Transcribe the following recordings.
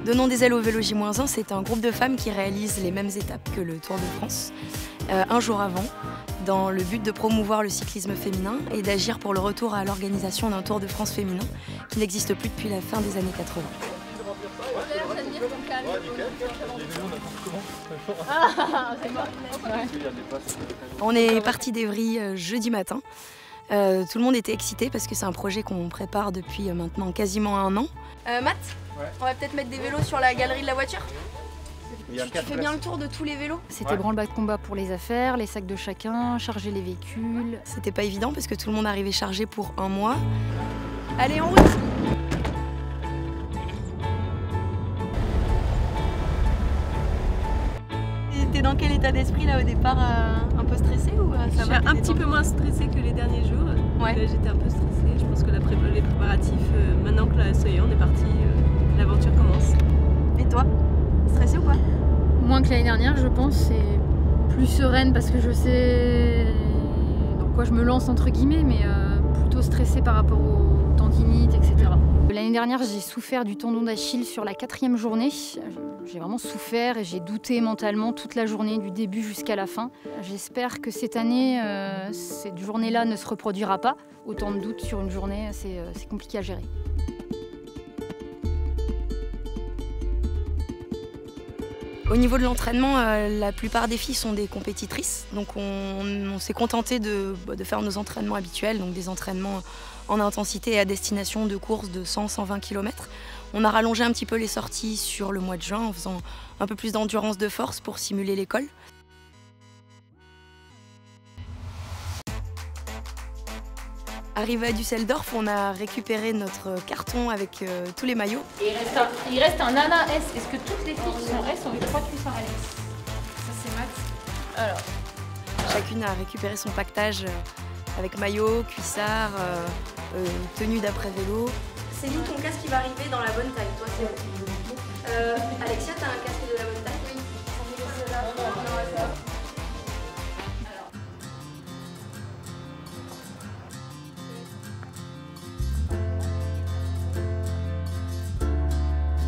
Donnons des ailes au vélo J-1, c'est un groupe de femmes qui réalisent les mêmes étapes que le Tour de France, un jour avant, dans le but de promouvoir le cyclisme féminin et d'agir pour le retour à l'organisation d'un Tour de France féminin qui n'existe plus depuis la fin des années 80. On est parti d'Evry jeudi matin. Tout le monde était excité parce que c'est un projet qu'on prépare depuis maintenant quasiment un an. Matt, on va peut-être mettre des vélos sur la galerie de la voiture. Tu fais bien le tour de tous les vélos? C'était branle-bas de combat pour les affaires, les sacs de chacun, charger les véhicules. C'était pas évident parce que tout le monde arrivait chargé pour un mois. Allez, en route! T'es dans quel état d'esprit là au départ? Un peu stressé ou ça va? Je suis un petit peu moins stressée que les derniers jours. Ouais. J'étais un peu stressée. Je pense que les préparatifs, maintenant que là, ça y est, on est parti, l'aventure commence. Et toi? Stressé ou pas? Moins que l'année dernière, je pense, et plus sereine parce que je sais dans quoi je me lance entre guillemets, mais plutôt stressée par rapport aux tendinites, etc. L'année dernière, j'ai souffert du tendon d'Achille sur la 4e journée. J'ai vraiment souffert et j'ai douté mentalement toute la journée, du début jusqu'à la fin. J'espère que cette année, cette journée-là ne se reproduira pas. Autant de doutes sur une journée, c'est compliqué à gérer. Au niveau de l'entraînement, la plupart des filles sont des compétitrices. Donc on s'est contenté de faire nos entraînements habituels, donc des entraînements en intensité et à destination de courses de 100-120 km. On a rallongé un petit peu les sorties sur le mois de juin en faisant un peu plus d'endurance de force pour simuler l'école. Arrivé à Düsseldorf, on a récupéré notre carton avec tous les maillots. Et il reste un Nana S. Est-ce que toutes les filles qui sont S ont eu 3 cuissards Alex? Ça c'est Matt. Alors. Chacune a récupéré son pactage avec maillot, cuissard, tenue d'après vélo. Céline, ton casque il va arriver dans la bonne taille. Toi, c'est Alexia, t'as un casque de la bonne taille? Oui.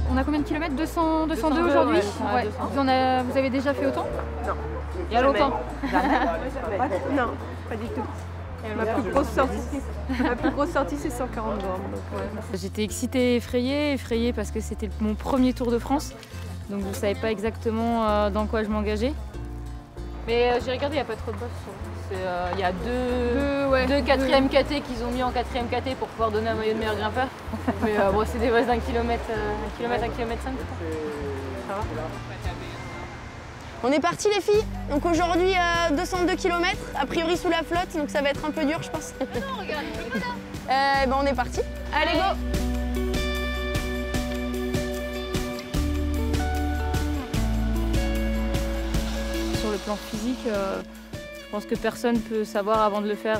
On a combien de kilomètres? 202 aujourd'hui? Ouais. Vous avez déjà fait autant? Non. Il y a longtemps? Non, pas du tout. Ma plus grosse sortie, c'est 140 bornes. Ouais. J'étais excitée et effrayée parce que c'était mon premier Tour de France. Donc je ne savais pas exactement dans quoi je m'engageais. Mais j'ai regardé, il n'y a pas trop de bosses. Il y a deux 4e KT qu'ils ont mis en 4e KT pour pouvoir donner un maillot de meilleur grimpeur. Mais bon, c'est des bases d'1 km, 1 km 5. Ça va. On est parti les filles, donc aujourd'hui 202 km, a priori sous la flotte, donc ça va être un peu dur je pense. Non, regarde, là. On est parti. Allez go! Sur le plan physique, je pense que personne peut savoir avant de le faire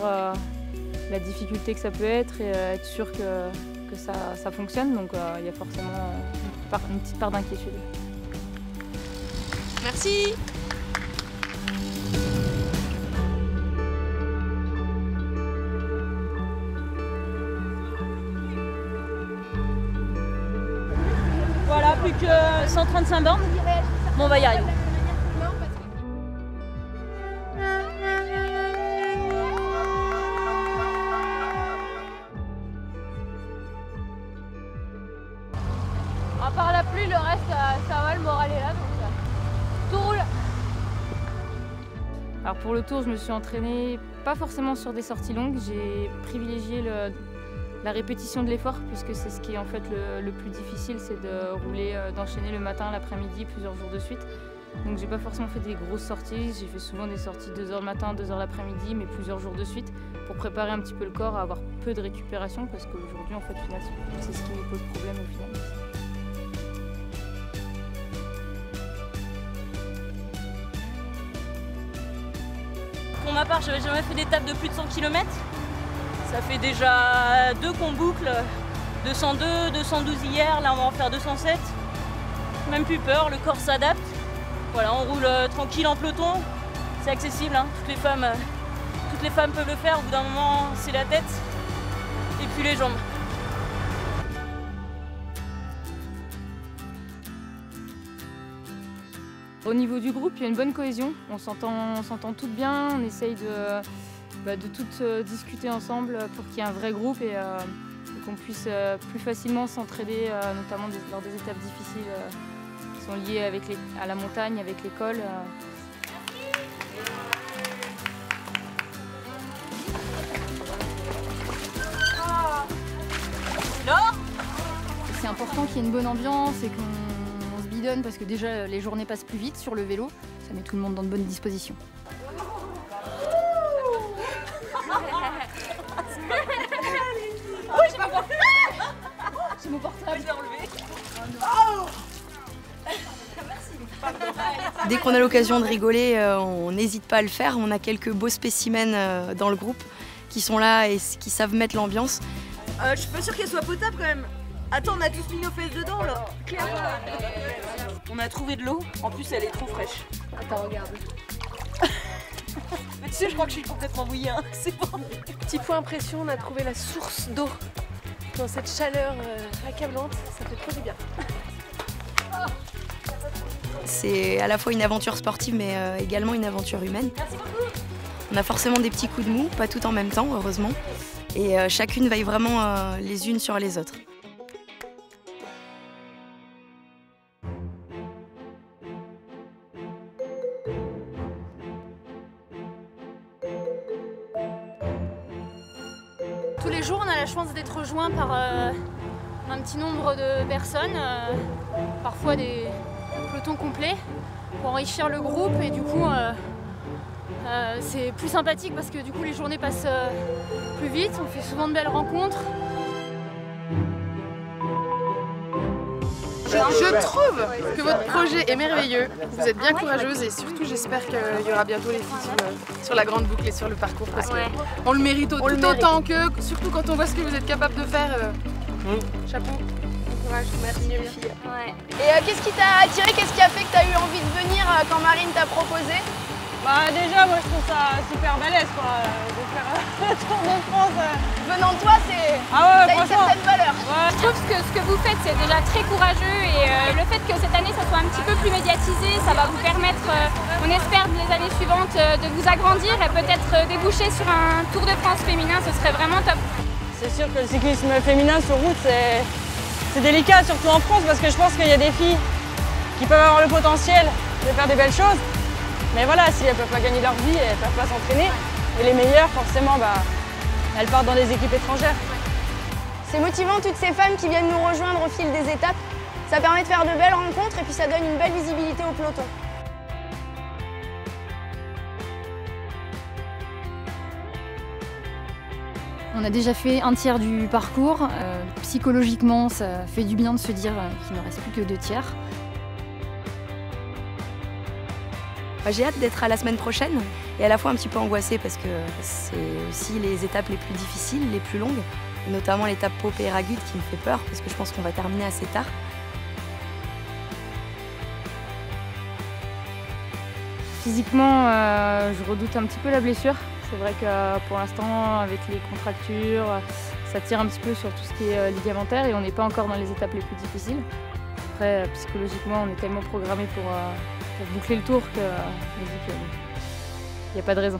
la difficulté que ça peut être et être sûr que ça fonctionne, donc il y a forcément une petite part d'inquiétude. Merci. Voilà, plus que 135 bornes. Bon, on va y arriver. À part la pluie, le reste, ça va, le moral est là. Tout roule. Alors pour le tour, je me suis entraînée pas forcément sur des sorties longues. J'ai privilégié la répétition de l'effort puisque c'est ce qui est en fait le plus difficile, c'est de rouler, d'enchaîner le matin, l'après-midi, plusieurs jours de suite. Donc j'ai pas forcément fait des grosses sorties. J'ai fait souvent des sorties 2h le matin, 2h l'après-midi, mais plusieurs jours de suite pour préparer un petit peu le corps à avoir peu de récupération parce qu'aujourd'hui en fait finalement c'est ce qui me pose problème au final. Pour ma part, j'avais jamais fait d'étape de plus de 100 km. Ça fait déjà 2 qu'on boucle, 202, 212 hier, là on va en faire 207. Même plus peur, le corps s'adapte. Voilà, on roule tranquille en peloton, c'est accessible, hein. Toutes les femmes peuvent le faire, au bout d'un moment c'est la tête et puis les jambes. Au niveau du groupe, il y a une bonne cohésion, on s'entend toutes bien, on essaye de toutes discuter ensemble pour qu'il y ait un vrai groupe et qu'on puisse plus facilement s'entraider, notamment lors des étapes difficiles qui sont liées à la montagne, avec l'école. C'est important qu'il y ait une bonne ambiance et qu'on se bidonne parce que déjà les journées passent plus vite sur le vélo, ça met tout le monde dans de bonnes dispositions. J'ai mon portable. Dès qu'on a l'occasion de rigoler, on n'hésite pas à le faire. On a quelques beaux spécimens dans le groupe qui sont là et qui savent mettre l'ambiance. Je suis pas sûre qu'elle soit potable quand même. Attends, on a tous mis nos fesses dedans là. Clairement. On a trouvé de l'eau. En plus, elle est trop fraîche. Attends, regarde. Mais tu sais, je crois que je suis complètement mouillée. Hein. C'est bon. Petit point impression, on a trouvé la source d'eau. Dans cette chaleur accablante, ça fait trop du bien. C'est à la fois une aventure sportive mais également une aventure humaine. On a forcément des petits coups de mou, pas tout en même temps heureusement. Et chacune veille vraiment les unes sur les autres. Tous les jours, on a la chance d'être rejoints par un petit nombre de personnes, parfois des pelotons complets, pour enrichir le groupe et du coup c'est plus sympathique parce que du coup les journées passent plus vite, on fait souvent de belles rencontres. Je trouve que votre projet est merveilleux, vous êtes bien courageuse et surtout j'espère qu'il y aura bientôt les filles sur la grande boucle et sur le parcours parce qu'on le mérite tout autant qu'eux, surtout quand on voit ce que vous êtes capable de faire. Chapeau, bon courage, merci les filles. Et qu'est-ce qui t'a attiré, qu'est-ce qui a fait que tu as eu envie de venir quand Marine t'a proposé? Bah déjà, moi je trouve ça super balèze quoi, de faire le Tour de France. Venant de toi, c'est Ah ouais, une certaine valeur. Ouais. Je trouve que ce que vous faites, c'est déjà très courageux et le fait que cette année ça soit un petit peu plus médiatisé, ça va vous permettre, on espère les années suivantes, de vous agrandir et peut-être déboucher sur un Tour de France féminin, ce serait vraiment top. C'est sûr que le cyclisme féminin sur route, c'est délicat, surtout en France, parce que je pense qu'il y a des filles qui peuvent avoir le potentiel de faire des belles choses. Mais voilà, si elles ne peuvent pas gagner leur vie, elles ne peuvent pas s'entraîner. Et les meilleures, forcément, elles partent dans des équipes étrangères. C'est motivant toutes ces femmes qui viennent nous rejoindre au fil des étapes. Ça permet de faire de belles rencontres et puis ça donne une belle visibilité au peloton. On a déjà fait un tiers du parcours. Psychologiquement, ça fait du bien de se dire qu'il ne reste plus que 2 tiers. J'ai hâte d'être à la semaine prochaine et à la fois un petit peu angoissée parce que c'est aussi les étapes les plus difficiles, les plus longues, notamment l'étape Pau Peyragudes qui me fait peur parce que je pense qu'on va terminer assez tard. Physiquement, je redoute un petit peu la blessure. C'est vrai que pour l'instant, avec les contractures, ça tire un petit peu sur tout ce qui est ligamentaire et on n'est pas encore dans les étapes les plus difficiles. Après, psychologiquement, on est tellement programmé pour boucler le tour que je me dis qu'il n'y a pas de raison.